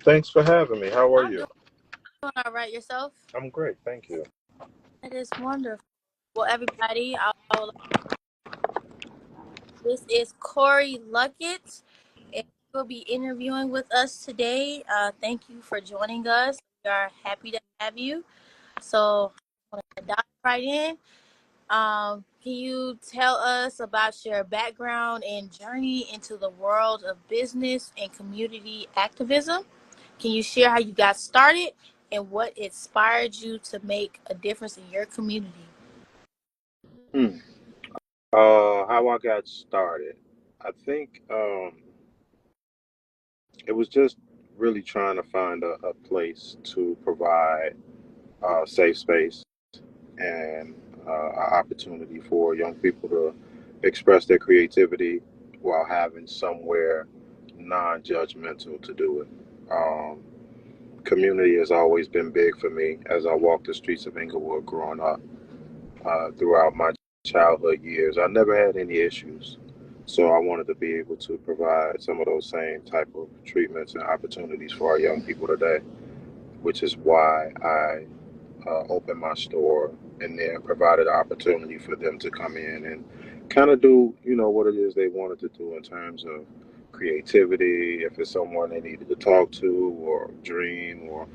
Thanks for having me. How are I'm you? doing all right. Yourself? I'm great, thank you. That is wonderful. Well, everybody, this is Cory Luckett, and he will be interviewing with us today. Thank you for joining us. We are happy to have you. So, I'm going to dive right in. Can you tell us about your background and journey into the world of business and community activism? Can you share how you got started and what inspired you to make a difference in your community? Hmm. How I got started. I think it was just really trying to find a place to provide safe space and an opportunity for young people to express their creativity while having somewhere non-judgmental to do it. Community has always been big for me as I walked the streets of Englewood growing up. Throughout my childhood years. I never had any issues. So I wanted to be able to provide some of those same type of treatments and opportunities for our young people today, which is why I opened my store and then provided an opportunity for them to come in and kind of do, what it is they wanted to do in terms of creativity, if it's someone they needed to talk to or dream or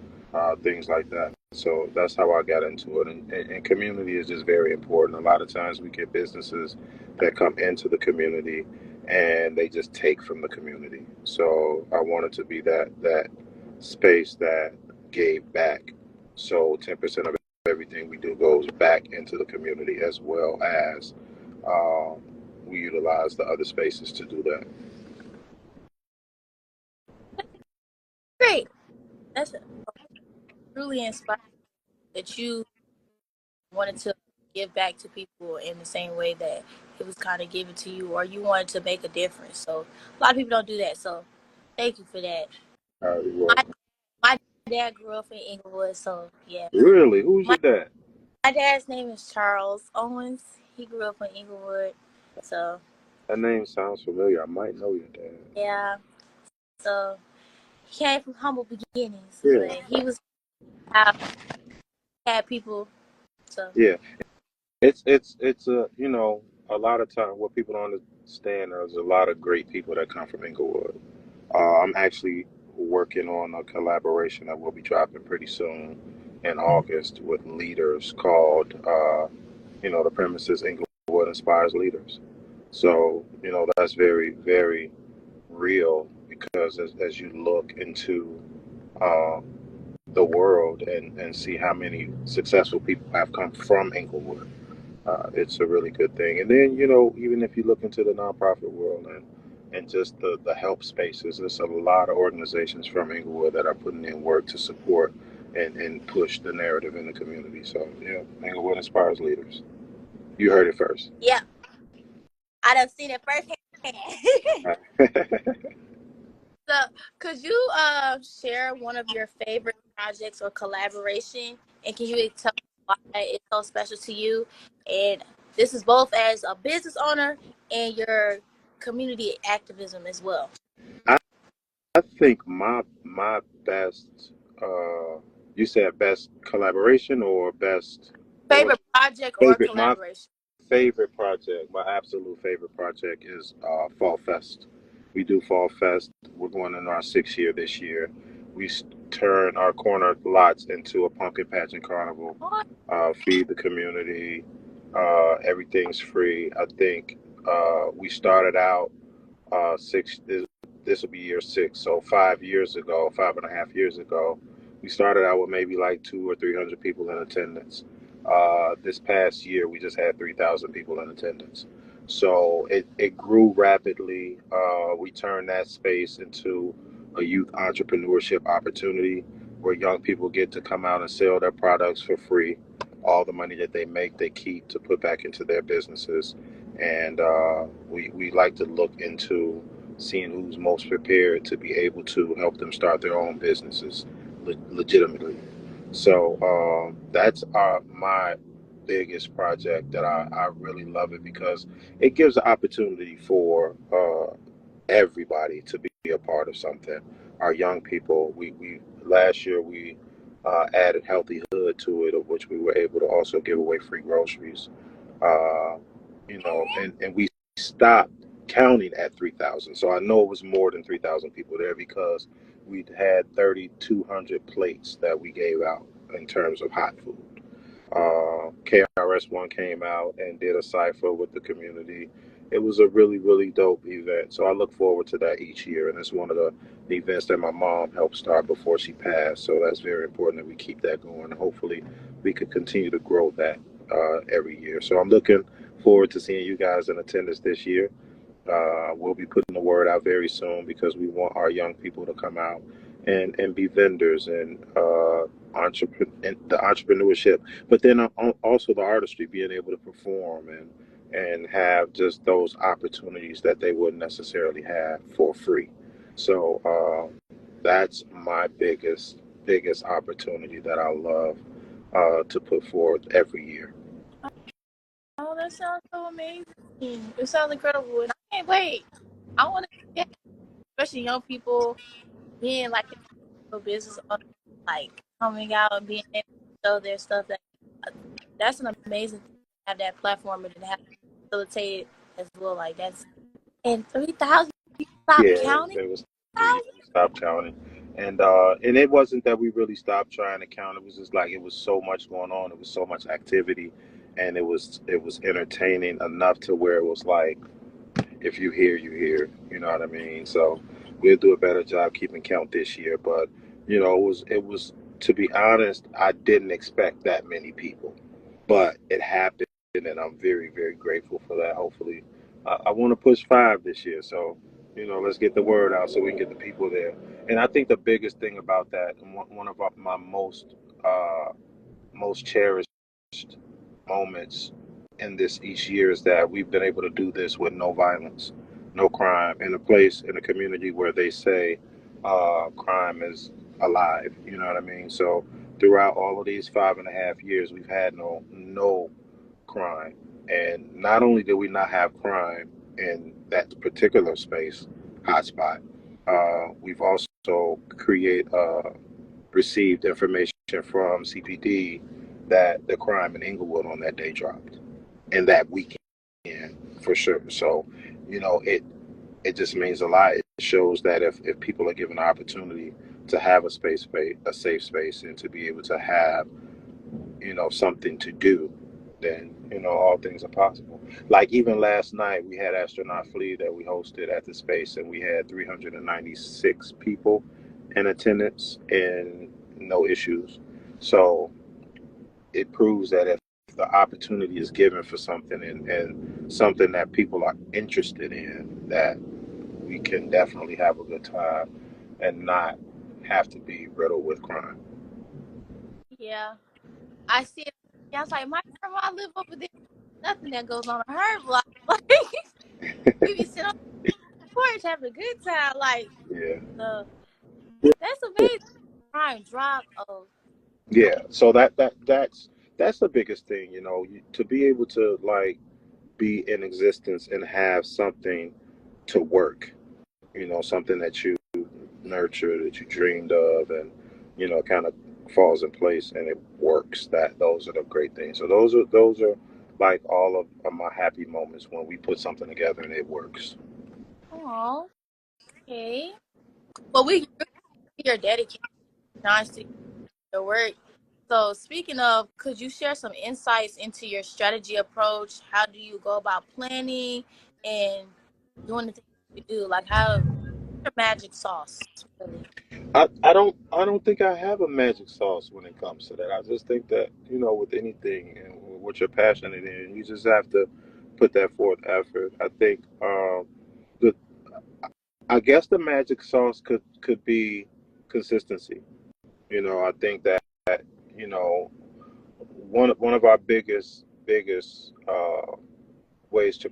things like that. So that's how I got into it. And community is just very important. A lot of times we get businesses that come into the community and they just take from the community. So I wanted to be that space that gave back. So 10% of everything we do goes back into the community as well as uh, we utilize the other spaces to do that. Great. That's truly inspiring that you wanted to give back to people in the same way that it was kind of given to you, or you wanted to make a difference. So a lot of people don't do that. So thank you for that. You're My welcome. my dad grew up in Englewood, so yeah. Really? Who's My your dad? my dad's name is Charles Owens. He grew up in Englewood, so That name sounds familiar. I might know your dad. yeah. So he came from humble beginnings, Yeah, but he was out had people. So yeah. It's a lot of time what people don't understand. There's a lot of great people that come from Inglewood. I'm actually working on a collaboration that we'll be dropping pretty soon in August with leaders called, the premises Inglewood Inspires Leaders. So, that's very, very real because as you look into uh, the world and see how many successful people have come from Inglewood, it's a really good thing. And then, even if you look into the nonprofit world and just the help spaces, there's a lot of organizations from Inglewood that are putting in work to support and push the narrative in the community. So, yeah, Inglewood Inspires Leaders. You heard it first. yeah, I done seen it firsthand. So, could you share one of your favorite projects or collaboration, and can you tell us why it's so special to you? And this is both as a business owner and your community activism as well. I, I think my best, you said best collaboration or best, what was Favorite project or favorite? My collaboration? favorite project, my absolute favorite project is Fall Fest. We do Fall Fest. We're going in our 6th year this year. We turn our corner lots into a pumpkin patch and carnival. Oh, Feed the community. Everything's free. I think we started out six. This will be year 6. So 5 years ago, 5.5 years ago, we started out with maybe like 200 or 300 people in attendance. This past year, we just had 3,000 people in attendance. So it grew rapidly. We turned that space into a youth entrepreneurship opportunity where young people get to come out and sell their products for free. All the money that they make, they keep to put back into their businesses. And we like to look into seeing who's most prepared to be able to help them start their own businesses legitimately. So that's my biggest project that I really love it because it gives the opportunity for everybody to be a part of something. our young people. We last year we added Healthy Hood to it, of which we were able to also give away free groceries. Uh, and we stopped counting at 3,000. So I know it was more than 3,000 people there because we had 3,200 plates that we gave out in terms of hot food. KRS One came out and did a cipher with the community. It was a really, really dope event. So I look forward to that each year. And it's one of the events that my mom helped start before she passed. So that's very important that we keep that going. Hopefully, we could continue to grow that every year. So I'm looking forward to seeing you guys in attendance this year. We'll be putting the word out very soon because we want our young people to come out and be vendors and the entrepreneurship, but then also the artistry, being able to perform and have just those opportunities that they wouldn't necessarily have for free. So that's my biggest opportunity that I love to put forward every year. Oh, that sounds so amazing. It sounds incredible, and I can't wait. I want to get, especially young people being like a business owner, like coming out and being able to show their stuff. That's an amazing thing to have that platform and to have facilitated as well. Like that's and 3,000. Stop Yeah, counting. it was we 3,000. stopped counting, and it wasn't that we really stopped trying to count. It was just like it was so much going on. It was so much activity, and it was entertaining enough to where it was like if you hear, you hear. You know what I mean? So we'll do a better job keeping count this year. But it was to be honest, I didn't expect that many people, but it happened, and I'm very very grateful for that. Hopefully, I want to push 5 this year. So let's get the word out so we can get the people there. And I think the biggest thing about that, and one of my most cherished moments in this each year is that we've been able to do this with no violence, no crime, in a place, in a community where they say crime is alive. You know what I mean? So throughout all of these 5.5 years, we've had no crime, and not only did we not have crime in that particular space, hotspot, we've also received information from CPD that the crime in Englewood on that day dropped, and that weekend for sure. So, it just means a lot. It shows that if people are given the opportunity to have a safe space, and to be able to have something to do, then all things are possible. Like even last night, we had Astronaut Flea that we hosted at the space, and we had 396 people in attendance and no issues. So it proves that if the opportunity is given for something, and something that people are interested in, that we can definitely have a good time and not have to be riddled with crime. Yeah, I see it. Yeah, I was like, my grandma live over there. Nothing that goes on her block. Like we be sitting on the porch having a good time. Like Yeah. the that's amazing. Crime drop. Oh, Yeah, so that's the biggest thing, to be able to like be in existence and have something to work, something that you nurture, that you dreamed of, and kind of falls in place and it works. Those are the great things. So those are like all of my happy moments when we put something together and it works. oh, okay. Well, we you're dedicated, honestly, to your work. So, speaking of, could you share some insights into your strategy approach? How do you go about planning and doing the things you do? Like, how your magic sauce, really? I don't think I have a magic sauce when it comes to that. I just think that, with anything and what you're passionate in, you just have to put that forth effort. I think the I guess the magic sauce could be consistency. I think that, you know one of our biggest ways to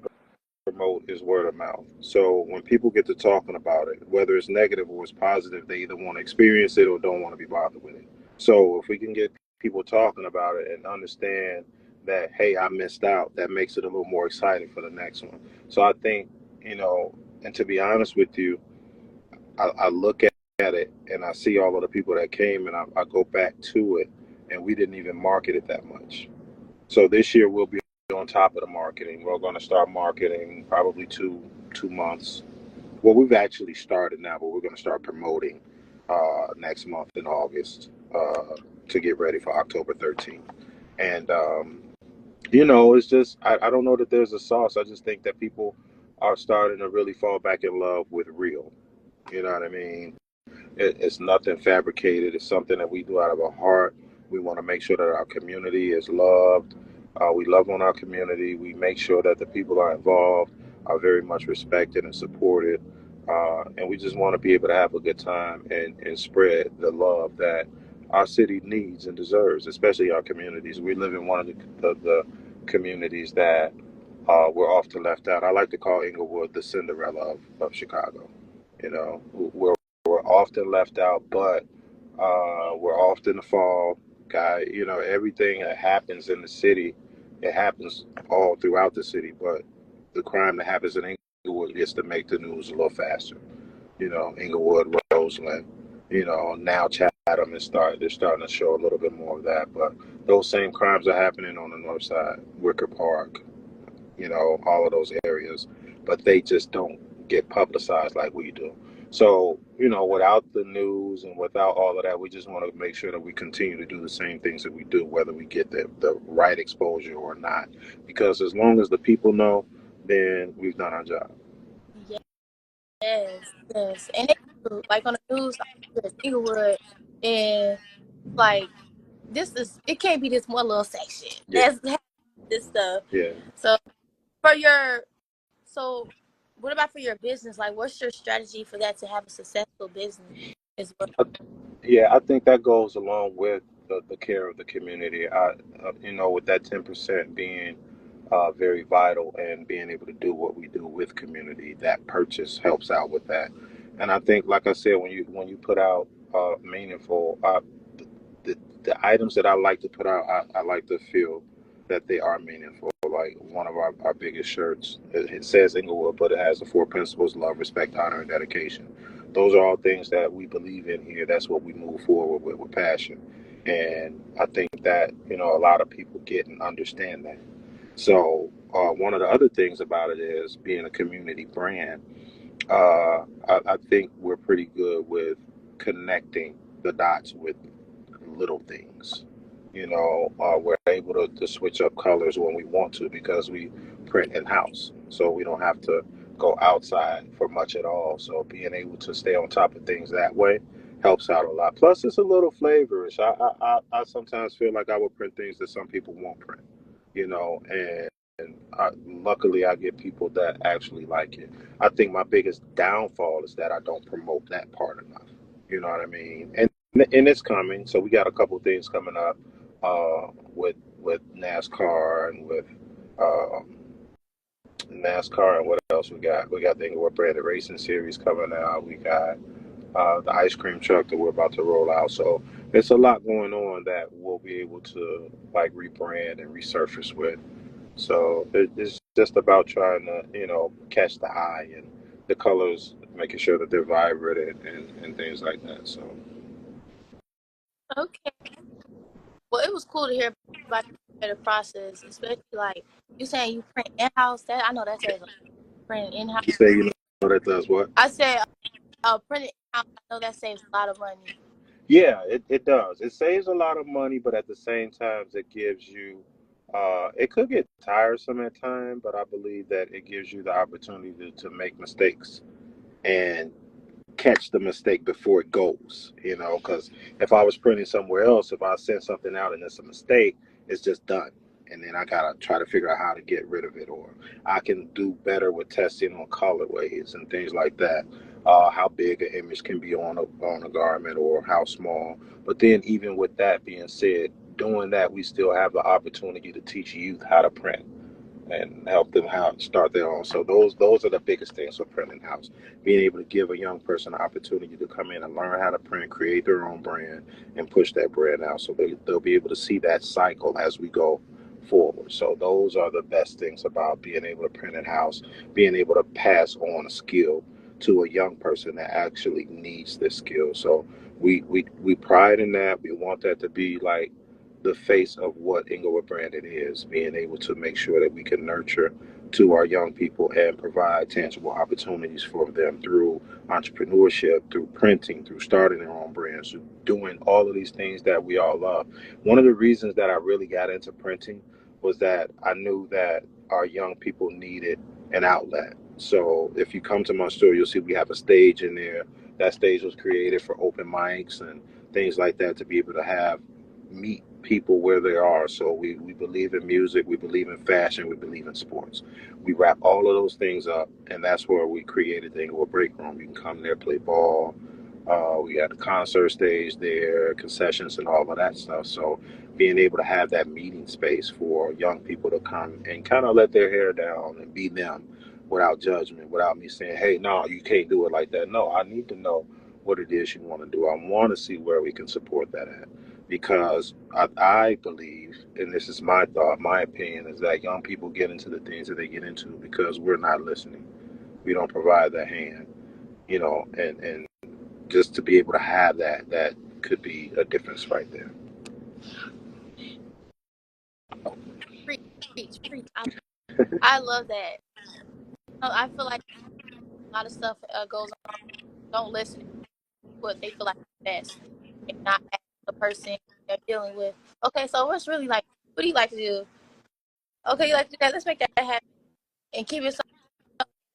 promote is word of mouth. So when people get to talking about it, whether it's negative or it's positive, they either want to experience it or don't want to be bothered with it. So if we can get people talking about it and understand that, hey, I missed out, that makes it a little more exciting for the next one. So I think, and to be honest with you, I look at it and I see all of the people that came, and I go back to it, and we didn't even market it that much. So this year we'll be on top of the marketing. We're going to start marketing probably 2 months. Well, we've actually started now, but we're going to start promoting next month in August to get ready for October 13th. And it's just I don't know that there's a sauce. I just think that people are starting to really fall back in love with real. You know what I mean? It's nothing fabricated. It's something that we do out of our heart. We want to make sure that our community is loved. We love on our community. We make sure that the people are involved are very much respected and supported. And we just want to be able to have a good time and spread the love that our city needs and deserves, especially our communities. We live in one of the communities that we're often left out. I like to call Englewood the Cinderella of Chicago. We're often left out, but we're often the fall guy. Everything that happens in the city, it happens all throughout the city, but the crime that happens in Englewood gets to make the news a little faster. Englewood, Roseland, now Chatham they're starting to show a little bit more of that, but those same crimes are happening on the north side, Wicker Park, all of those areas, but they just don't get publicized like we do. So, without the news and without all of that, we just want to make sure that we continue to do the same things that we do, whether we get the right exposure or not. Because as long as the people know, then we've done our job. Yes, yes. And they do, like on the news, like Englewood, and like it can't be this one little section. Yeah. That's this stuff. Yeah. So so what about for your business? Like, what's your strategy for that to have a successful business as well? Yeah, I think that goes along with the care of the community. With that 10% being very vital and being able to do what we do with community, that purchase helps out with that. And I think, like I said, when you put out meaningful, the items that I like to put out, I like to feel that they are meaningful. Like one of our biggest shirts, it says Englewood, but it has the four principles: love, respect, honor, and dedication. Those are all things that we believe in here. That's what we move forward with passion. And I think that, a lot of people get and understand that. So one of the other things about it is being a community brand. I think we're pretty good with connecting the dots with little things. We're able to switch up colors when we want to because we print in house, so we don't have to go outside for much at all. So being able to stay on top of things that way helps out a lot. Plus, it's a little flavorish. I sometimes feel like I would print things that some people won't print, and luckily I get people that actually like it. I think my biggest downfall is that I don't promote that part enough. You know what I mean? And it's coming. So we got a couple of things coming up with NASCAR and with NASCAR and what else we got? We got the EnglewoodBranded Racing Series coming out. We got the ice cream truck that we're about to roll out. So there's a lot going on that we'll be able to like rebrand and resurface with. So it's just about trying to, catch the eye and the colors, making sure that they're vibrant and things like that. So. Okay. Well, it was cool to hear about the process, especially like you saying you print in house. That I know that says print in house. You say that does what? I said printing in house. I know that saves a lot of money. Yeah, it does. It saves a lot of money, but at the same time, it gives you. It could get tiresome at times, but I believe that it gives you the opportunity to make mistakes and catch the mistake before it goes, because if I was printing somewhere else, if I send something out and it's a mistake, it's just done. And then I gotta try to figure out how to get rid of it, or I can do better with testing on colorways and things like that. How big an image can be on a garment or how small. But then even with that being said, doing that, we still have the opportunity to teach youth how to print and help them how to start their own. So those are the biggest things for printing house. Being able to give a young person an opportunity to come in and learn how to print, create their own brand, and push that brand out. So they'll be able to see that cycle as we go forward. So those are the best things about being able to print in house, being able to pass on a skill to a young person that actually needs this skill. So we pride in that. We want that to be like the face of what Inglewood Branded is, being able to make sure that we can nurture to our young people and provide tangible opportunities for them through entrepreneurship, through printing, through starting their own brands, through doing all of these things that we all love. One of the reasons that I really got into printing was that I knew that our young people needed an outlet. So if you come to my store, you'll see we have a stage in there. That stage was created for open mics and things like that to be able to have meet people where they are. So we believe in music, we believe in fashion, we believe in sports. We wrap all of those things up, and that's where we created the Inglewood Break Room. You can come there, play ball. We got the concert stage there, concessions, and all of that stuff. So being able to have that meeting space for young people to come and kind of let their hair down and be them without judgment, without me saying, hey, no, you can't do it like that. No, I need to know what it is you want to do. I want to see where we can support that at. Because I believe, and this is my thought, my opinion, is that young people get into the things that they get into because we're not listening. We don't provide that hand, and just to be able to have that, that could be a difference right there. Preach, preach, preach. I love that. I feel like a lot of stuff goes on. Don't listen to what they feel like is best, and not ask the person they're dealing with. Okay, so what's really like? What do you like to do? Okay, you like to do that. Let's make that happen and keep it.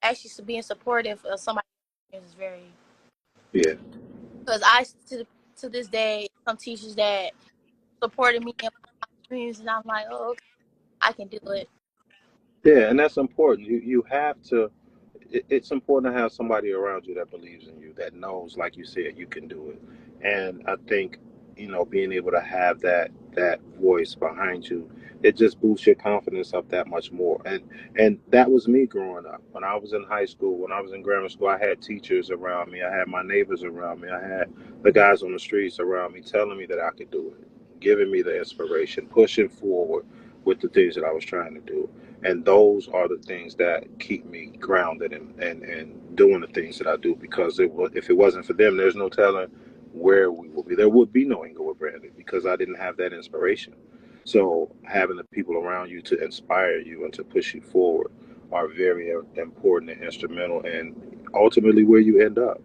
Actually, being supportive of somebody is very. Yeah. Because to this day, some teachers that supported me in my dreams, and I'm like, oh, okay, I can do it. Yeah, and that's important. You have to. It's important to have somebody around you that believes in you, that knows, like you said, you can do it. And I think, being able to have that voice behind you, it just boosts your confidence up that much more. And that was me growing up. When I was in high school, when I was in grammar school, I had teachers around me, I had my neighbors around me, I had the guys on the streets around me telling me that I could do it, giving me the inspiration, pushing forward with the things that I was trying to do. And those are the things that keep me grounded and doing the things that I do, because if it wasn't for them, there's no telling where we will be. There would be no Englewood Branded because I didn't have that inspiration. So having the people around you to inspire you and to push you forward are very important and instrumental, and ultimately where you end up.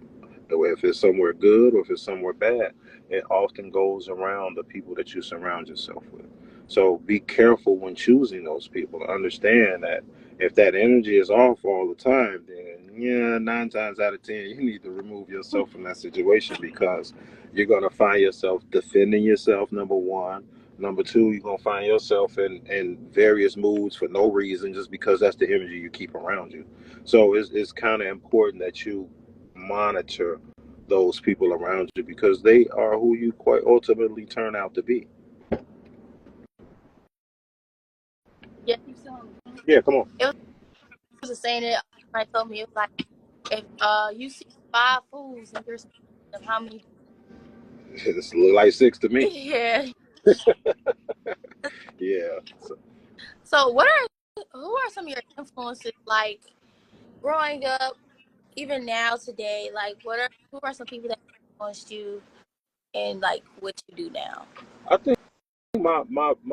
If it's somewhere good or if it's somewhere bad, it often goes around the people that you surround yourself with. So be careful when choosing those people. Understand that if that energy is off all the time, then yeah, 9 times out of 10, you need to remove yourself from that situation, because you're going to find yourself defending yourself, number one. Number two, you're going to find yourself in various moods for no reason, just because that's the energy you keep around you. So it's kind of important that you monitor those people around you, because they are who you quite ultimately turn out to be. Yeah, Yeah, come on. it was a saying that somebody told me. It was like, if you see 5 fools and you're scared of how many? It's like six to me. Yeah. Yeah. So, So, who are some of your influences like growing up, even now today? Like, who are some people that influenced you and like what you do now? I think my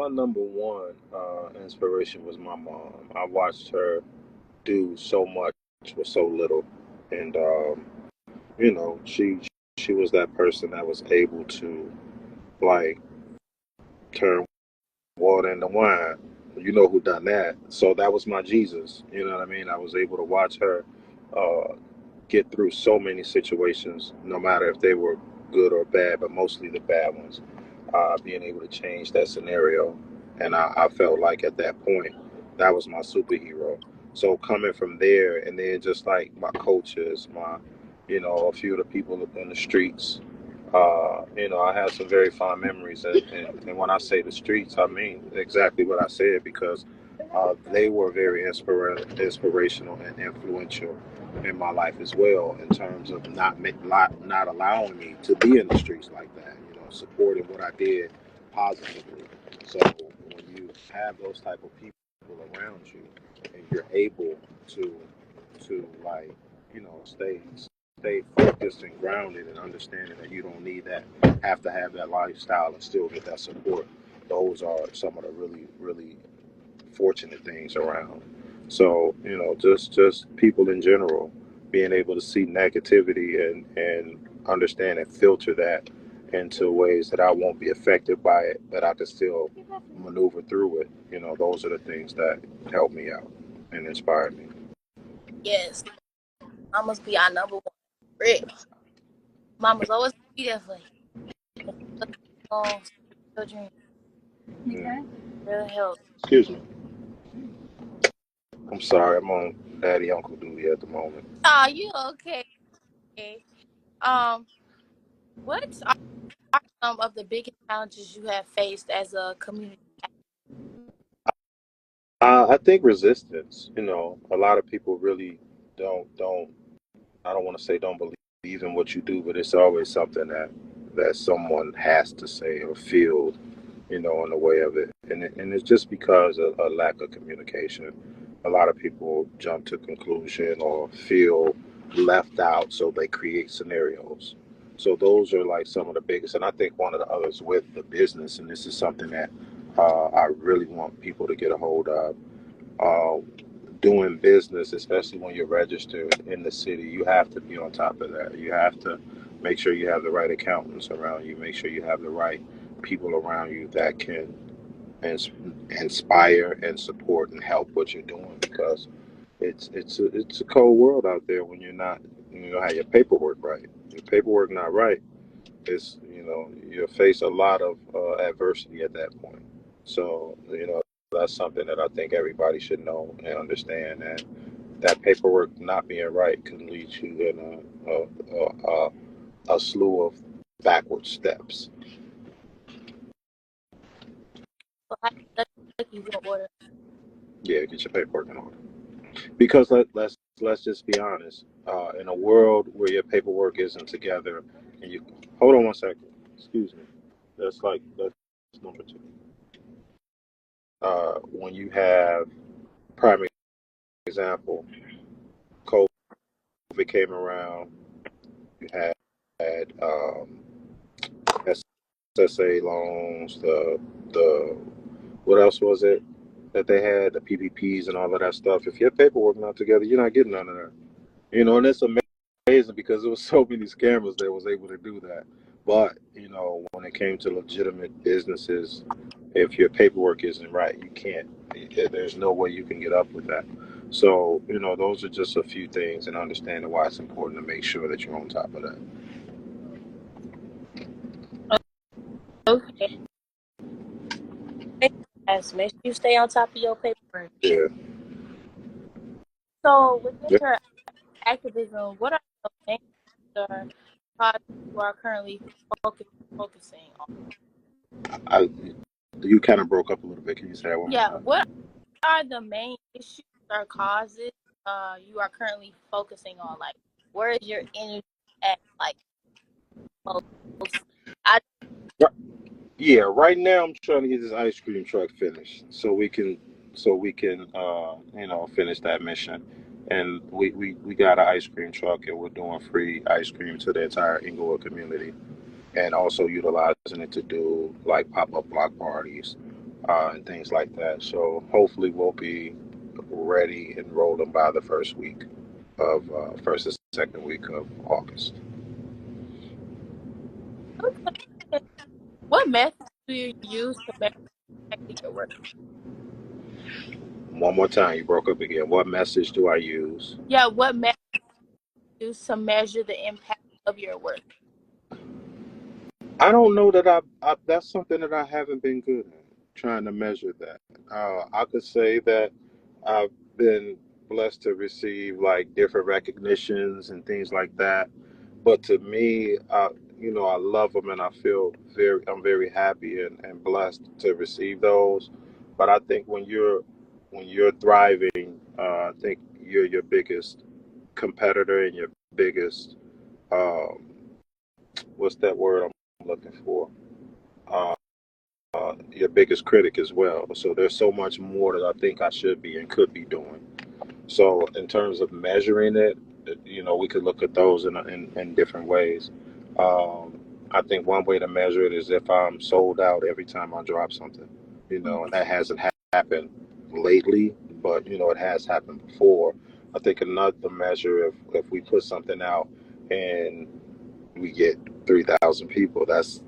number one inspiration was my mom. I watched her do so much with so little, and she was that person that was able to, like, turn water into wine. You know who done that? So that was my Jesus. You know what I mean? I was able to watch her uh, get through so many situations, no matter if they were good or bad, but mostly the bad ones. Being able to change that scenario, and I felt like at that point that was my superhero. So coming from there, and then just like my coaches, a few of the people in the streets. I have some very fond memories, and when I say the streets, I mean exactly what I said, because they were very inspirational and influential in my life as well, in terms of not allowing me to be in the streets like that. Supporting what I did positively. So when you have those type of people around you, and you're able to like stay focused and grounded and understanding that you don't need that, have to have that lifestyle and still get that support. Those are some of the really fortunate things around. So just people in general being able to see negativity and understand and filter that into ways that I won't be affected by it, but I can still maneuver through it. Those are the things that help me out and inspire me. Yes, mamas be our number one. Real. Mamas always be there for you. Oh, children Yeah. really help. Excuse me. I'm sorry. I'm on daddy uncle duty at the moment. Oh, you okay? Um, what are some of the biggest challenges you have faced as a community? I think resistance. A lot of people really don't. I don't want to say don't believe in what you do, but it's always something that someone has to say or feel, in the way of it, and it's just because of a lack of communication. A lot of people jump to conclusion or feel left out, so they create scenarios. So those are like some of the biggest, and I think one of the others with the business, and this is something that I really want people to get a hold of. Uh, Doing business, especially when you're registered in the city, you have to be on top of that. You have to make sure you have the right accountants around you, make sure you have the right people around you that can ins- inspire and support and help what you're doing, because it's a cold world out there when you don't have your paperwork right. Your paperwork not right, it's you face a lot of adversity at that point. So that's something that I think everybody should know and understand, that paperwork not being right can lead you in a slew of backward steps. So how do you get order? Yeah, get your paperwork in order. Because let's just be honest. In a world where your paperwork isn't together, and you hold on one second. Excuse me. That's number two. When you have prime example, COVID came around. You had SSA loans, the what else was it that they had, the PPPs and all of that stuff. If your paperwork not together, you're not getting none of that. And it's amazing because there was so many scammers that was able to do that. But when it came to legitimate businesses, if your paperwork isn't right, you can't. There's no way you can get up with that. So those are just a few things, and understanding why it's important to make sure that you're on top of that. Okay. Yes, make sure you stay on top of your paperwork. Yeah. So within Yeah. your activism, what are the things or causes you are currently focusing on? I, you kind of broke up a little bit. Can you say that one more Yeah, time? what are the main issues or causes you are currently focusing on? Like, where is your energy at? Like, most, I Yeah, right now I'm trying to get this ice cream truck finished so we can finish that mission. And we got an ice cream truck, and we're doing free ice cream to the entire Englewood community, and also utilizing it to do like pop-up block parties and things like that. So hopefully we'll be ready and rolling by the first and second week of August. what method do you use to measure your work? One more time, you broke up again. What message do I use? Yeah, what method do you use to measure the impact of your work? I don't know that that's something that I haven't been good at, trying to measure that. I could say that I've been blessed to receive like different recognitions and things like that. But to me, I love them, and I'm very happy and blessed to receive those. But I think when you're thriving, I think you're your biggest competitor and your biggest, um, what's that word I'm looking for? Uh, your biggest critic as well. So there's so much more that I think I should be and could be doing. So in terms of measuring it, we could look at those in different ways. I think one way to measure it is if I'm sold out every time I drop something, and that hasn't happened lately, but it has happened before. I think another measure, if we put something out and we get 3,000 people, that's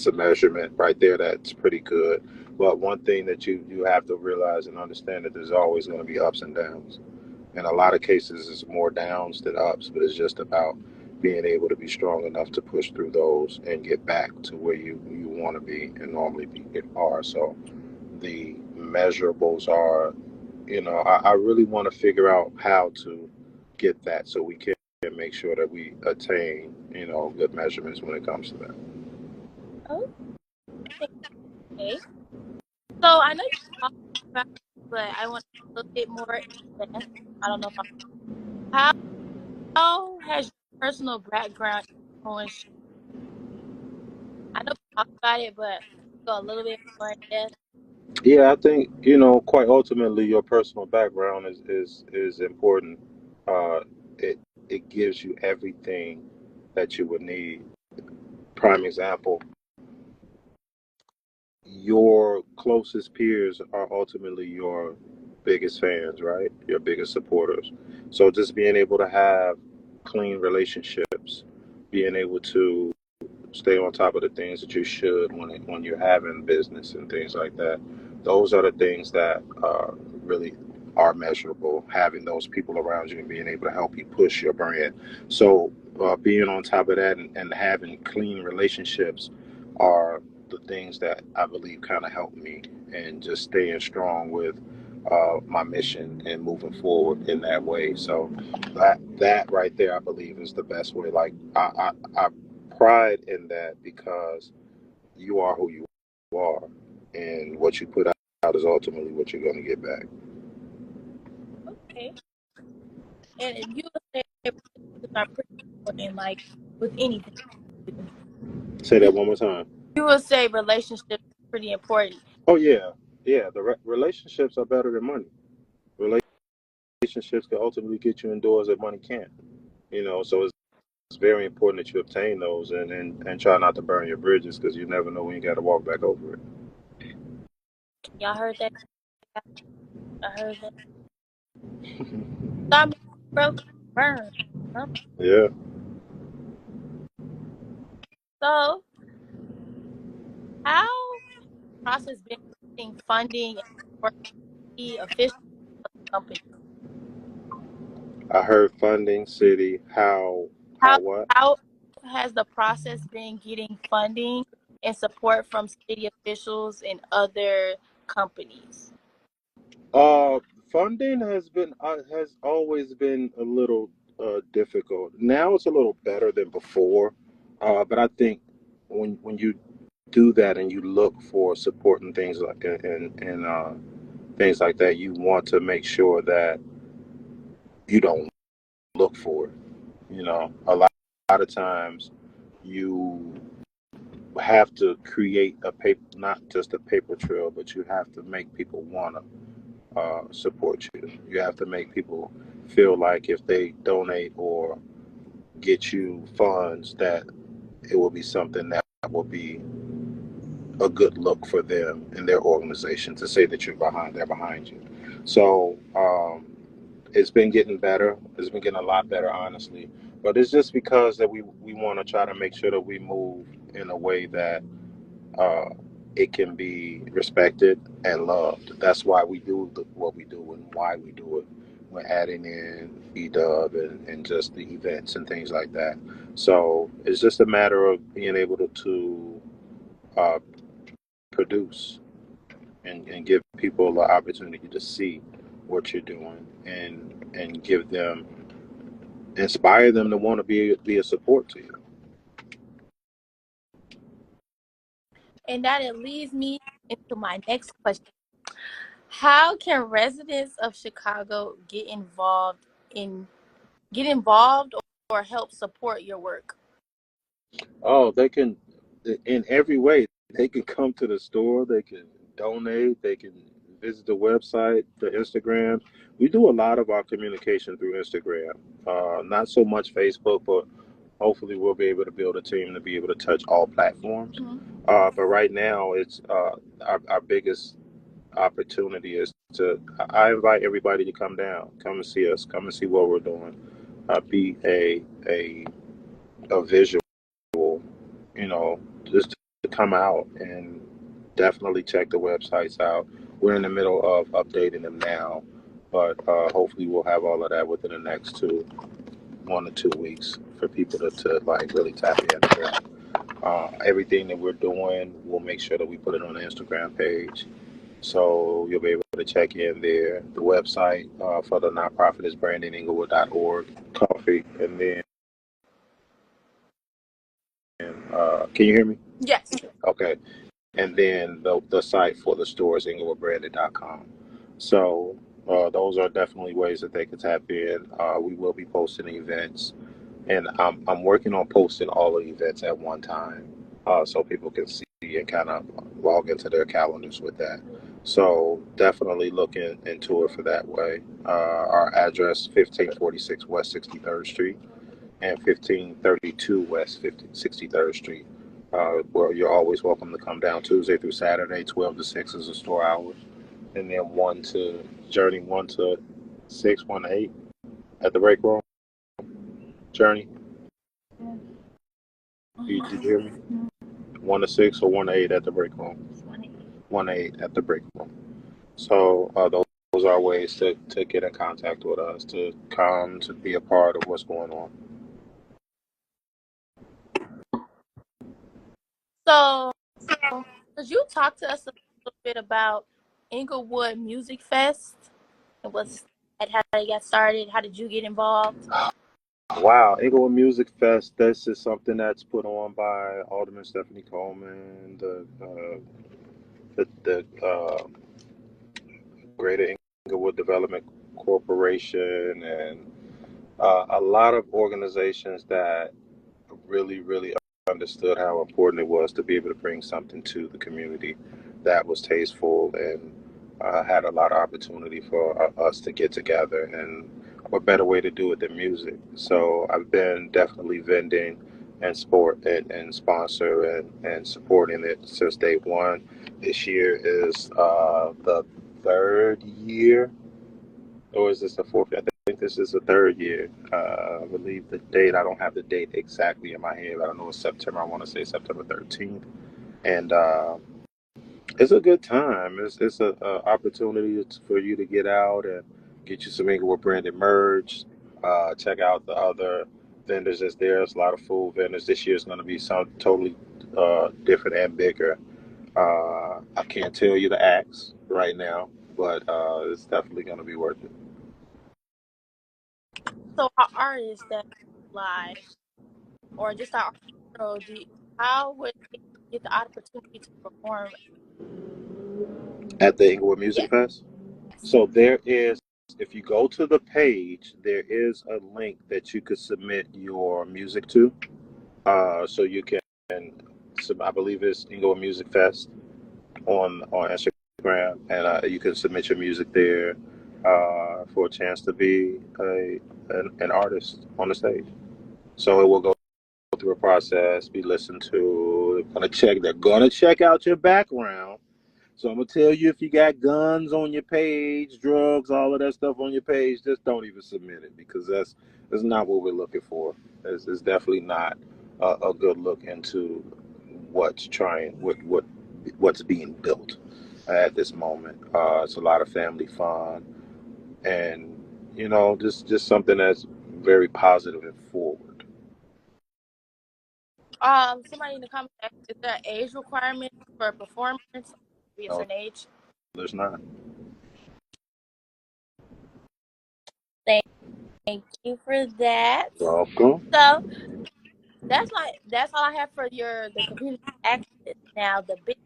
a measurement right there. That's pretty good. But one thing that you have to realize and understand that there's always going to be ups and downs. In a lot of cases, it's more downs than ups, but it's just about being able to be strong enough to push through those and get back to where you want to be and normally are. So the measurables are, I really want to figure out how to get that so we can make sure that we attain, good measurements when it comes to that. Okay. So I know you talked about it, but I want a little bit more in depth. I don't know if how has your personal background influenced? I know we talked about it, but go a little bit more in depth. Yeah, I think, quite ultimately, your personal background is important. Uh, it it gives you everything that you would need. Prime example, your closest peers are ultimately your biggest fans, right? Your biggest supporters. So just being able to have clean relationships, being able to stay on top of the things that you should when you're having business and things like that. Those are the things that really are measurable. Having those people around you and being able to help you push your brand. So being on top of that and having clean relationships are the things that I believe kind of help me and just staying strong with my mission and moving forward in that way. So that right there, I believe, is the best way. Like I pride in that because you are who you are, and what you put out is ultimately what you're going to get back. Okay. And you would say relationships are pretty important, like with anything you do. Say that one more time. You would say relationships are pretty important. Oh yeah, yeah. The relationships are better than money. Relationships can ultimately get you in doors that money can't. So it's very important that you obtain those and try not to burn your bridges because you never know when you got to walk back over it. Y'all heard that? I heard that. Stop me, broke, burn. Huh? Yeah. So, how process been getting funding and support key official company? I heard funding, city, how How what? how has the process been getting funding and support from city officials and other companies? Uh, Funding has always been a little difficult. Now it's a little better than before, but I think when you do that and you look for support and things like and things like that, you want to make sure that you don't look for it. A lot of times you have to create a paper, not just a paper trail, but you have to make people want to support you. You have to make people feel like if they donate or get you funds, that it will be something that will be a good look for them and their organization to say that they're behind you. So it's been getting better. It's been getting a lot better, honestly. But it's just because that we want to try to make sure that we move in a way that uh, it can be respected and loved. That's why we do what we do and why we do it. We're adding in EDub and just the events and things like that. So it's just a matter of being able to uh, produce and give people the opportunity to see what you're doing and give them inspire them to want to be a support to you. And that it leads me into my next question. How can residents of Chicago in get involved or help support your work? Oh, they can in every way. They can come to the store. They can donate. They can visit the website, the Instagram. We do a lot of our communication through Instagram. Not so much Facebook, but hopefully we'll be able to build a team to be able to touch all platforms. Mhm. But right now, it's our biggest opportunity is to. I invite everybody to come down, come and see us, come and see what we're doing. Be a visual, you know, just to come out and definitely check the websites out. We're in the middle of updating them now, but hopefully we'll have all of that within the next 1 to 2 weeks for people to like really tap into. Everything that we're doing, we'll make sure that we put it on the Instagram page. So you'll be able to check in there. The website for the nonprofit is brandingenglewood.org. Coffee, and then can you hear me? Yes. Okay. And then the site for the store is EnglewoodBranded.com. So those are definitely ways that they can tap in. We will be posting events, and I'm working on posting all the events at one time, so people can see and kind of log into their calendars with that. So definitely into it for that way. Our address 1546 West 63rd Street and 1532 West 63rd Street. Where you're always welcome to come down Tuesday through Saturday. 12 to 6 is the store hours, and then 1 to 6, 1 to 8 at the break room. Journey, did you hear me? 1 to 6 or 1 to 8 at the break room. 1 to 8 at the break room. So those are ways to get in contact with us, to come, to be a part of what's going on. So, could you talk to us a little bit about Englewood Music Fest and how they got started? How did you get involved? Wow, Englewood Music Fest. This is something that's put on by Alderman Stephanie Coleman, the Greater Englewood Development Corporation, and a lot of organizations that really understood how important it was to be able to bring something to the community that was tasteful and had a lot of opportunity for us to get together. And what better way to do it than music? So I've been definitely vending and sponsor and supporting it since day one. This year is the third year, or is this the fourth? I think this is the third year. I believe the date. I don't have the date exactly in my head. I don't know. It's September. I want to say September 13th, and it's a good time. It's a opportunity for you to get out and get you some Inglewood branded merch. Check out the other vendors that's there. There's a lot of food vendors. This year is going to be some totally different and bigger. I can't tell you the acts right now, but it's definitely going to be worth it. So, our artists that live or just our art, how would they get the opportunity to perform? At the Inglewood Music Yes. Fest. So there is, if you go to the page, there is a link that you could submit your music to. So you can, I believe it's Inglewood Music Fest on Instagram, and you can submit your music there for a chance to be an artist on the stage. So it will go through a process, be listened to. They're gonna check out your background. So I'm gonna tell you, if you got guns on your page, drugs, all of that stuff on your page, just don't even submit it, because that's not what we're looking for. It's definitely not a good look into what's being built at this moment. It's a lot of family fun, and just something that's very positive and forward. Somebody in the comments asked, is there an age requirement for a performance? Be a No, certain age. there's not. Thank you for that. Welcome. So that's all I have for the community access. Now the big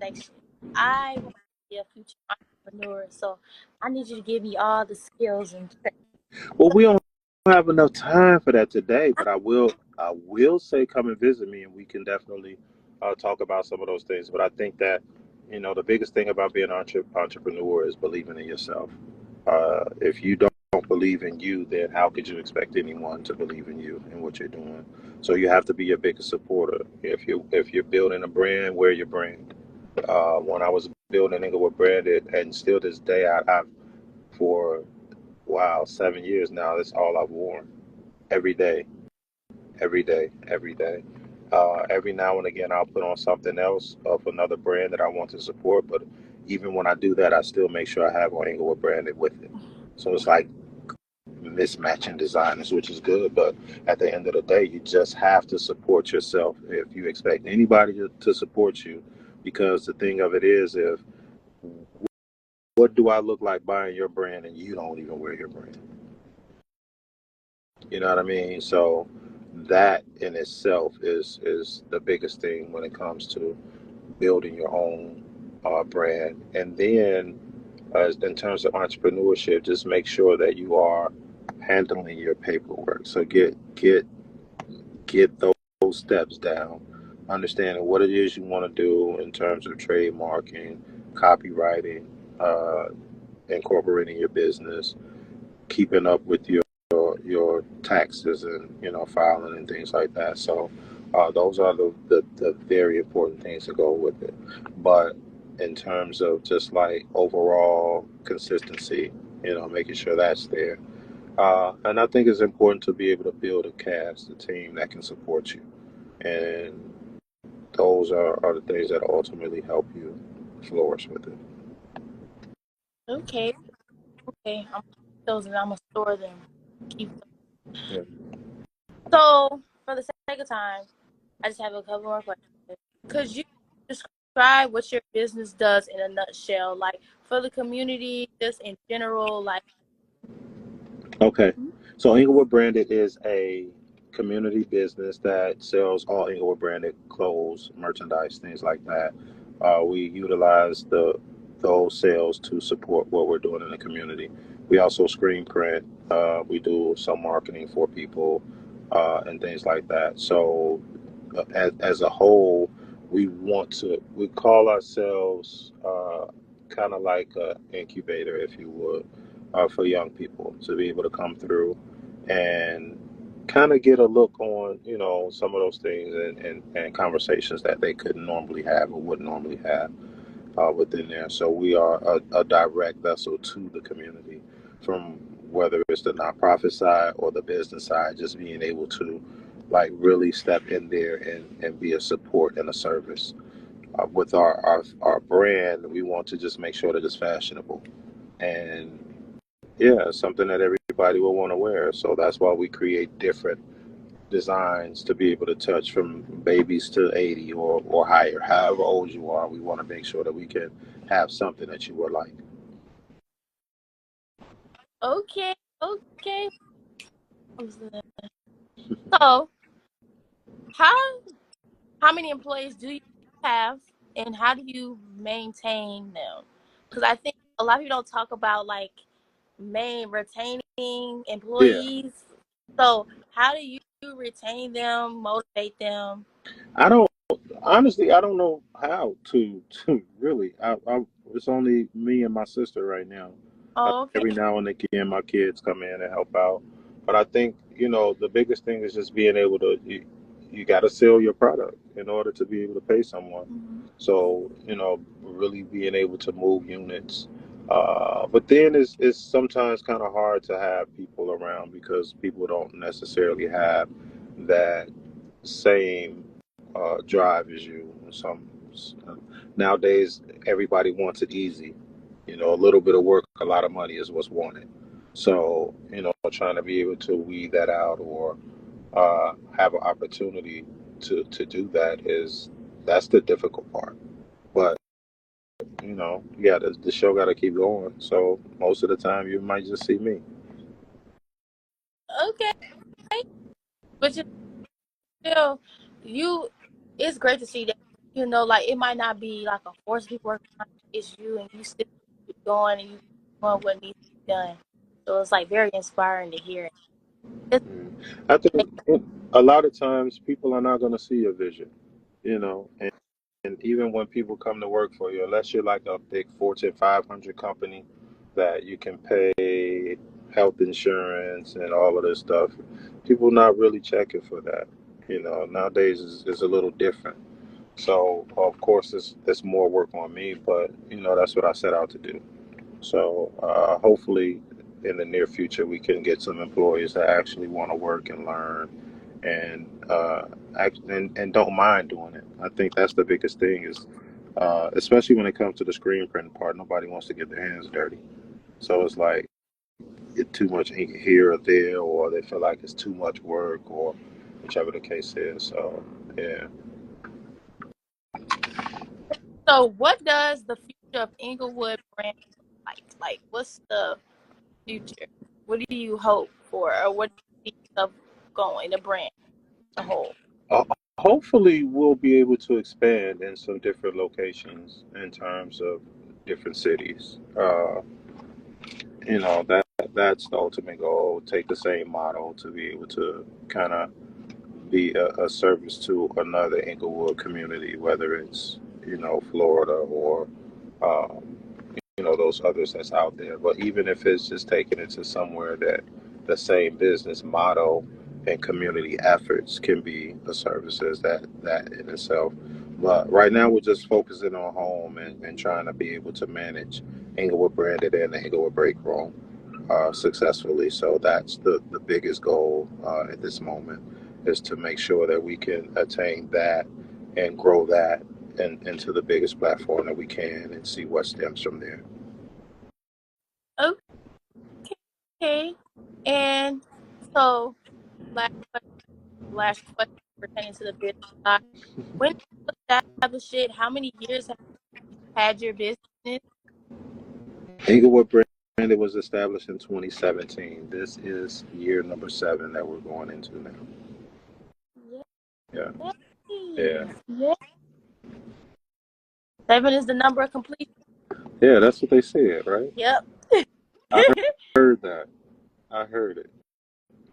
section. I want to be a future entrepreneur, so I need you to give me all the skills and tricks. Well, we don't have enough time for that today, but I will say come and visit me, and we can definitely talk about some of those things. But I think that the biggest thing about being an entrepreneur is believing in yourself. If you don't believe in you, then how could you expect anyone to believe in you and what you're doing? So you have to be your biggest supporter. If you're building a brand, wear your brand. When I was building Englewood Branded, and still this day, I've for wow 7 years now. That's all I've worn every day, every day, every day. Every now and again, I'll put on something else of another brand that I want to support. But even when I do that, I still make sure I have on Englewood Branded with it. So it's like mismatching designers, which is good. But at the end of the day, you just have to support yourself. If you expect anybody to support you, because the thing of it is, if what do I look like buying your brand and you don't even wear your brand? You know what I mean? So that in itself is the biggest thing when it comes to building your own brand. And then, in terms of entrepreneurship, just make sure that you are handling your paperwork. So get those steps down, understanding what it is you want to do in terms of trademarking, copywriting, uh, incorporating your business, keeping up with your taxes and filing and things like that. So those are the very important things to go with it. But in terms of just like overall consistency, making sure that's there. And I think it's important to be able to build a cast, a team that can support you. And those are the things that ultimately help you flourish with it. Okay, okay. I'm gonna keep those and I'm gonna store them. Keep them. Yeah. So, for the sake of time, I just have a couple more questions. Could you describe what your business does in a nutshell, like for the community, just in general, like? Okay. So Englewood Branded is a community business that sells all Englewood Branded clothes, merchandise, things like that. We utilize those sales to support what we're doing in the community. We also screen print. We do some marketing for people and things like that. So as a whole, we call ourselves kind of like an incubator, if you would, for young people to be able to come through and kind of get a look on, some of those things and conversations that they couldn't normally have or wouldn't normally have within there. So we are a direct vessel to the community, from whether it's the nonprofit side or the business side, just being able to like really step in there and be a support and a service. With our brand, we want to just make sure that it's fashionable and yeah, something that everybody will want to wear. So that's why we create different designs to be able to touch from babies to 80 or higher, however old you are. We want to make sure that we can have something that you would like. Okay, okay. So, how how many employees do you have, and how do you maintain them? Because I think a lot of people don't talk about like main retaining Yeah, employees. So, how do you retain them, motivate them? I don't honestly. I don't know how to really. It's only me and my sister right now. Oh, okay. Every now and again, my kids come in and help out. But I think, the biggest thing is just being able to, you got to sell your product in order to be able to pay someone. Mhm. So, really being able to move units. But then it's sometimes kind of hard to have people around because people don't necessarily have that same drive as you. Nowadays, everybody wants it easy. A little bit of work, a lot of money is what's wanted. So, trying to be able to weed that out or have an opportunity to do that's the difficult part. But, yeah, the show got to keep going. So most of the time, you might just see me. Okay, but you still, you. It's great to see that. Like it might not be like a force people working on. It's you, and you still keep going, and you doing what needs to be done. So it's like very inspiring to hear. It's, Mm. I think a lot of times people are not going to see your vision, even when people come to work for you, unless you're like a big Fortune 500 company that you can pay health insurance and all of this stuff, people not really checking for that. Nowadays is a little different. So of course it's more work on me, but that's what I set out to do. So hopefully in the near future we can get some employees that actually want to work and learn and and don't mind doing it. I think that's the biggest thing is especially when it comes to the screen printing part, nobody wants to get their hands dirty. So it's like too much ink here or there, or they feel like it's too much work, or whichever the case is. So yeah. So, what does the future of Englewood brand look like? Like, what's the future? What do you hope for, or what do you see yourself going, the brand as a whole? Hopefully, we'll be able to expand in some different locations in terms of different cities. That's the ultimate goal. Take the same model to be able to kind of be a service to another Inglewood community, whether it's Florida or um, those others that's out there. But even if it's just taking it to somewhere that the same business model and community efforts can be a services that in itself. But right now we're just focusing on home and trying to be able to manage Englewood branded and the Englewood break room successfully. So that's the biggest goal at this moment is to make sure that we can attain that and grow that into the biggest platform that we can and see what stems from there. Okay. And so, last last question pertaining to the business side. When did you establish it? How many years have you had your business? Englewood Branded was established in 2017. This is year number 7 that we're going into now. Yeah, yeah, Yeah. 7 is the number of completion. yeah. That's what they said, right? Yep. I heard that. I heard it.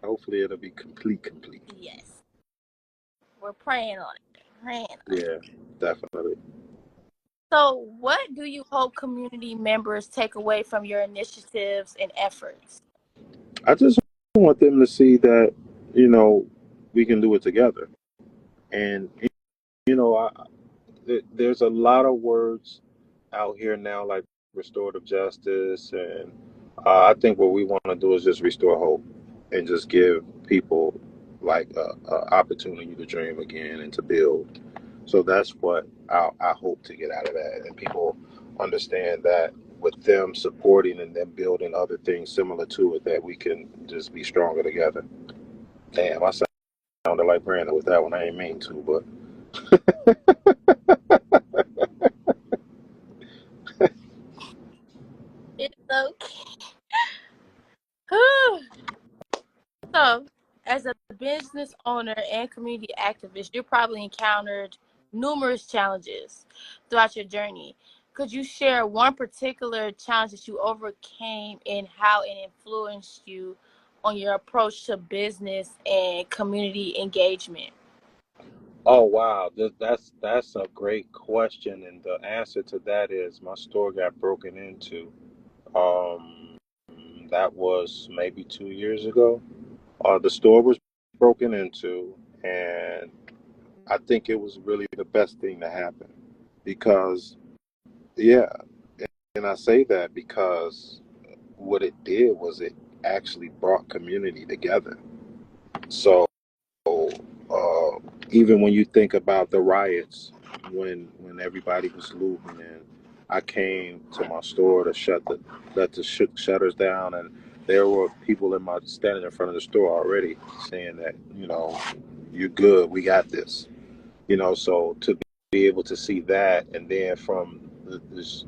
Hopefully, it'll be complete. Yes. We're praying on it. Praying on it. Yeah, definitely. So, what do you hope community members take away from your initiatives and efforts? I just want them to see that you know we can do it together, and I, there's a lot of words out here now like restorative justice, and I think what we want to do is just restore hope and just give people like a opportunity to dream again and to build. So that's what I hope to get out of that, and people understand that with them supporting and them building other things similar to it, that we can just be stronger together. Damn, I sounded like Brandon with that one. I ain't mean to, but It's okay. So, as a business owner and community activist, you probably encountered numerous challenges throughout your journey. Could you share one particular challenge that you overcame and how it influenced you on your approach to business and community engagement? oh wow, that's a great question, and the answer to that is my store got broken into. Um, that was maybe 2 years ago. The store was broken into, and I think it was really the best thing to happen because, yeah, and I say that because what it did was it actually brought community together. So, even when you think about the riots, when everybody was looting, and I came to my store to let the shutters down, and there were people standing in front of the store already saying that you're good, we got this. So to be able to see that, and then from this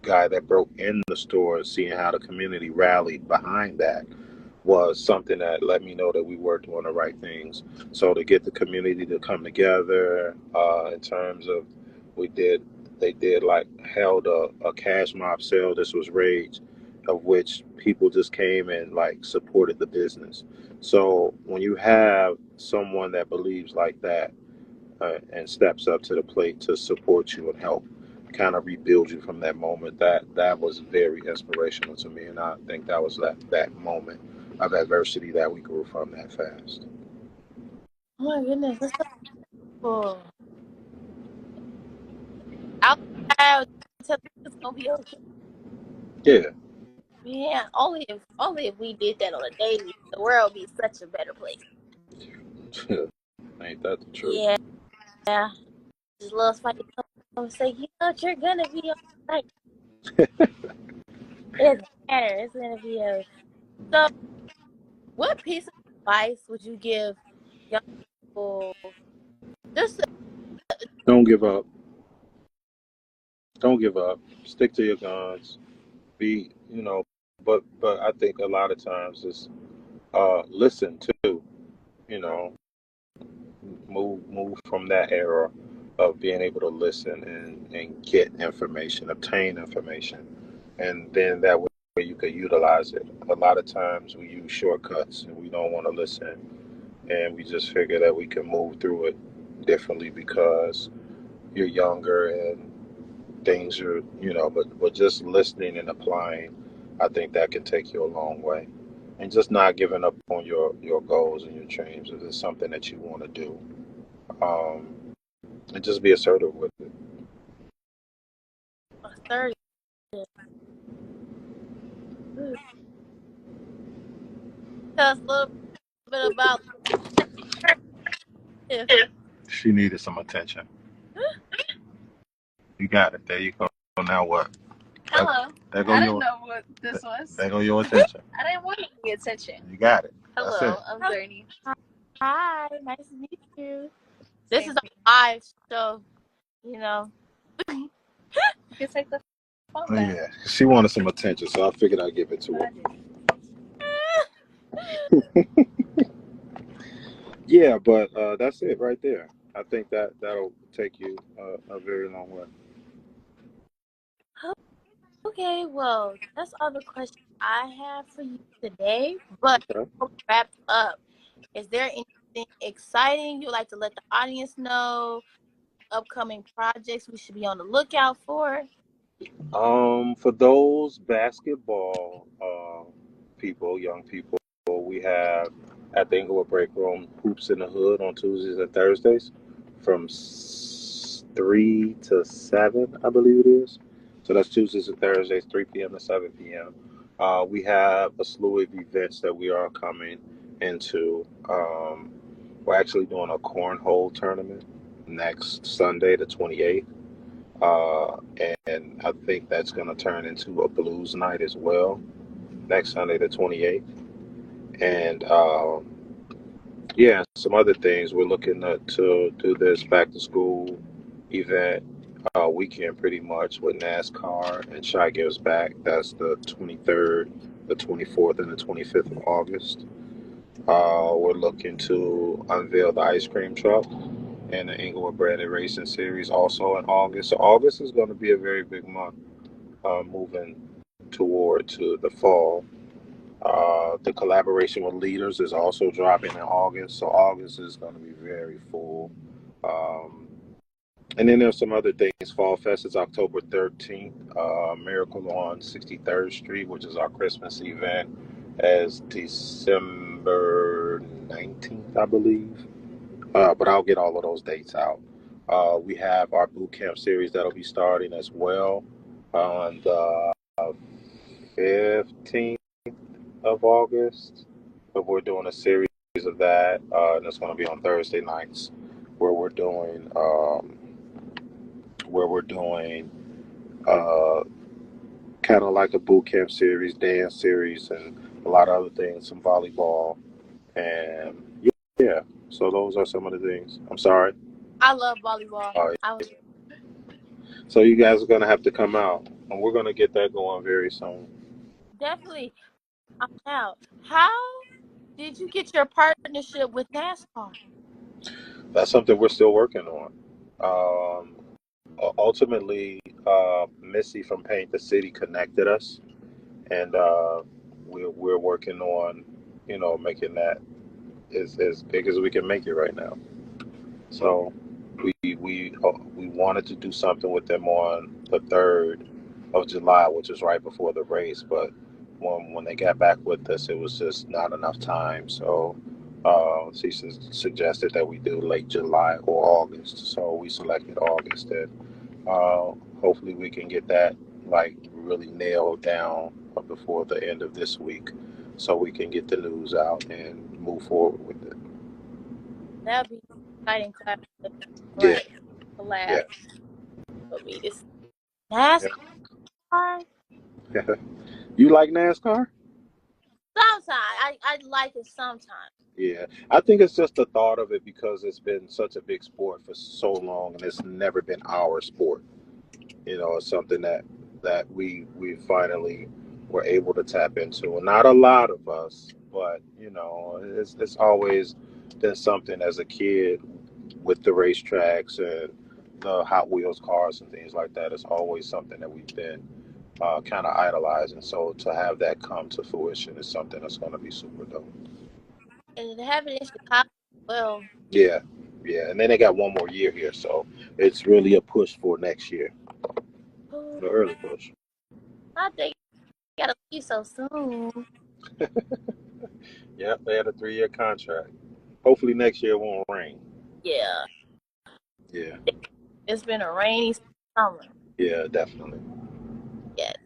guy that broke in the store, seeing how the community rallied behind that was something that let me know that we were doing the right things. So to get the community to come together, in terms of we did, they did like held a cash mob sale. This was Rage, of which people just came and like supported the business. So when you have someone that believes like that, and steps up to the plate to support you and help kind of rebuild you from that moment. That was very inspirational to me, and I think that was that moment of adversity that we grew from that fast. Oh my goodness, that's so cool. Out loud, tell it's gonna be okay. Yeah, Yeah, only if we did that on a daily, the world would be such a better place. ain't that the truth? Yeah, just little somebody come and say, you're gonna be all right. It doesn't matter. It's gonna be okay. So, what piece of advice would you give young people? Just Don't give up. Don't give up. Stick to your guns. Be, but I think a lot of times is listen too. You know, move from that era of being able to listen and get information, obtain information, and then that way you could utilize it. A lot of times we use shortcuts and we don't want to listen, and we just figure that we can move through it differently because you're younger and things are, but just listening and applying, I think that can take you a long way. And just not giving up on your goals and your dreams if it's something that you want to do. Um, and just be assertive with it. a third. Tell us a little bit about if She needed some attention. You got it. There you go. Now what? Hello. There go I your. didn't know what this was. There go your attention. I didn't want any attention. You got it. That's Hello, it. I'm Bernie. hi, nice to meet you. This Same is a here. live show, you know. You can take the phone Oh, back. yeah, she wanted some attention, so I figured I'd give it to her. Yeah, but that's it right there. I think that'll take you a very long way. Okay, well, that's all the questions I have for you today. But Okay. before we wrap up, is there anything exciting you'd like to let the audience know? Upcoming projects we should be on the lookout for? For those basketball people, young people, we have at the Englewood Break Room Hoops in the Hood on Tuesdays and Thursdays from 3 to 7, I believe it is. So that's Tuesdays and Thursdays, 3 p.m. to 7 p.m. We have a slew of events that we are coming into. We're actually doing a cornhole tournament next Sunday, the 28th. Uh, and I think that's going to turn into a blues night as well next Sunday, the 28th. And yeah, some other things. We're looking to do this back to school event weekend pretty much with NASCAR and Shy Gives Back. That's the 23rd, the 24th, and the 25th of August. We're looking to unveil the ice cream truck and the EnglewoodBranded Racing Series also in August. So August is going to be a very big month moving toward to the fall. The collaboration with leaders is also dropping in August, so August is going to be very full. Um, and then there's some other things. Fall Fest is October 13th. Miracle on 63rd Street, which is our Christmas event, as December 19th, I believe. But I'll get all of those dates out. We have our boot camp series that'll be starting as well on the 15th of August. But we're doing a series of that, and it's going to be on Thursday nights, where we're doing uh, kind of like a boot camp series, dance series, and a lot of other things, some volleyball, and yeah. So those are some of the things. I'm sorry. I love volleyball. Uh, I was so you guys are going to have to come out, and we're going to get that going very soon. definitely out. How did you get your partnership with NASCAR? That's something we're still working on. Um, ultimately, Missy from Paint the City connected us, and we're working on, making that as big as we can make it right now. So We wanted to do something with them on the 3rd of July, which is right before the race, but when they got back with us, it was just not enough time. So she suggested that we do late July or August. So we selected August, and hopefully we can get that like really nailed down before the end of this week, so we can get the news out and move forward with it. That'll be exciting class. Yeah, Right. Collab yeah, for me. This yeah. NASCAR. You like NASCAR? Sometimes I like it sometimes. Yeah, I think it's just the thought of it because it's been such a big sport for so long, and it's never been our sport. It's something that we finally were able to tap into. And not a lot of us, but it's always been something as a kid with the racetracks and the Hot Wheels cars and things like that. It's always something that we've been kind of idolizing. So to have that come to fruition is something that's going to be super dope. And to have it in Chicago, well, Yeah, yeah. And then they got one more year here, so it's really a push for next year, the early push. I think you gotta leave so soon. Yeah, they had a 3-year contract. Hopefully next year it won't rain. Yeah, Yeah, it's been a rainy summer. yeah, definitely. Yes.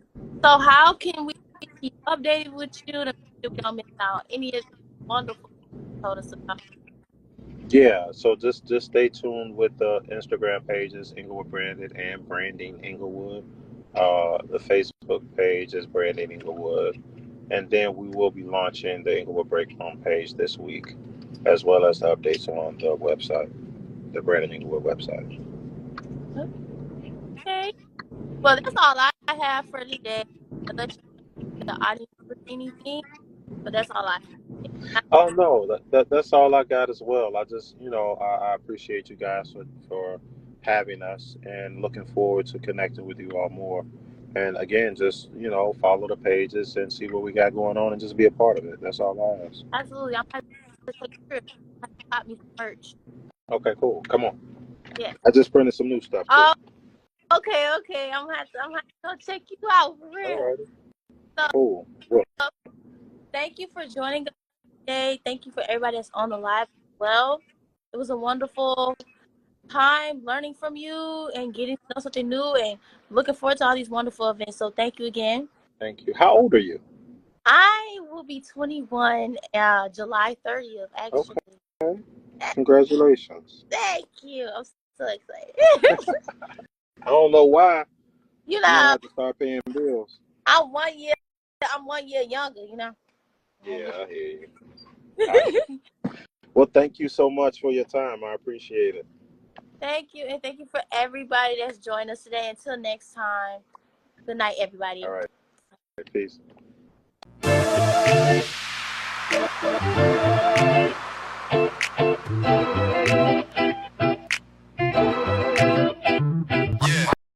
So how can we keep updated with you to make sure we don't miss out any of the wonderful things you told us about? Yeah, so just stay tuned with the Instagram pages, Englewood Branded and Branding Englewood. The Facebook page is Branding Englewood. And then we will be launching the Englewood Breakdown page this week, as well as the updates on the website, the Brandon Englewood website. Okay. Well, that's all I have for today. Unless the audience with anything, but that's all I have. Oh no, that's all I got as well. I just, I appreciate you guys for having us and looking forward to connecting with you all more. And again, just, follow the pages and see what we got going on and just be a part of it. That's all I ask. Absolutely. I'm about to take a trip. Got me some merch. Okay, cool. Come on. Yeah. I just printed some new stuff too. Oh, okay. I'm gonna have to go check you out for All real. right. So Cool. Well, thank you for joining us today. Thank you for everybody that's on the live as well. It was a wonderful time learning from you and getting to know something new and looking forward to all these wonderful events. So thank you again. thank you. How old are you? I will be 21 July 30th, actually. Okay. Congratulations. Thank you. I'm so excited. I don't know why. You You're gonna know, have to start paying bills. I'm 1 year younger, you know. Yeah, I hear you. Well, thank you so much for your time. I appreciate it. Thank you, and thank you for everybody that's joined us today. Until next time, good night, everybody. All right. Peace.